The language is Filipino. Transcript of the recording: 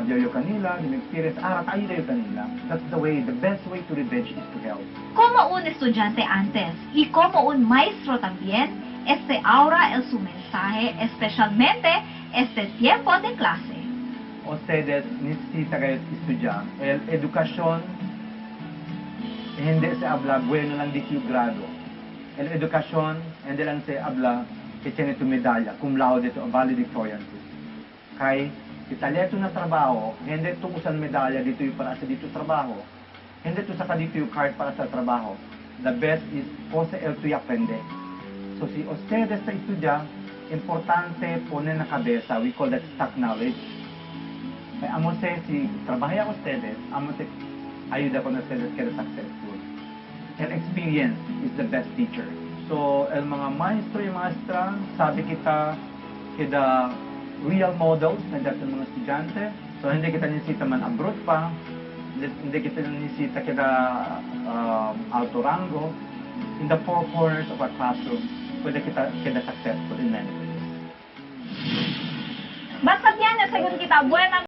vocabulary kanila, yung experience, tayo kayo kanila. That's the way, the best way to revenge is to help. Como un estudiante antes y como un maestro también, este ahora es su mensaje, especialmente este tiempo de clase. Ustedes necesita kayo estudyar. El edukasyon, hindi sa habla, bueno lang di yung grado. El edukasyon, hindi lang sa habla, que tiene tu medalya, cum laude to valedictorian. Kay, italya ito na trabaho, hindi ito usan medalya dito yung para sa dito trabaho. Hindi ito saka dito yung card para sa trabaho. The best is, cosa el tu aprende. So, si ustedes sa estudya, importante poner na kabeza, we call that stock knowledge. Kaya amo si trabaja a ustedes, amo ayuda con ustedes que successful. And experience is the best teacher. So, el mga maestro y maestra, sabi kita kida real models na dati mga estudyante. So, hindi kita nisita man abroad pa, hindi kita nisita kida alto rango. In the four corners of our classroom, pwede kita kida successful in many ways. Basta yan, nasagot kita, buena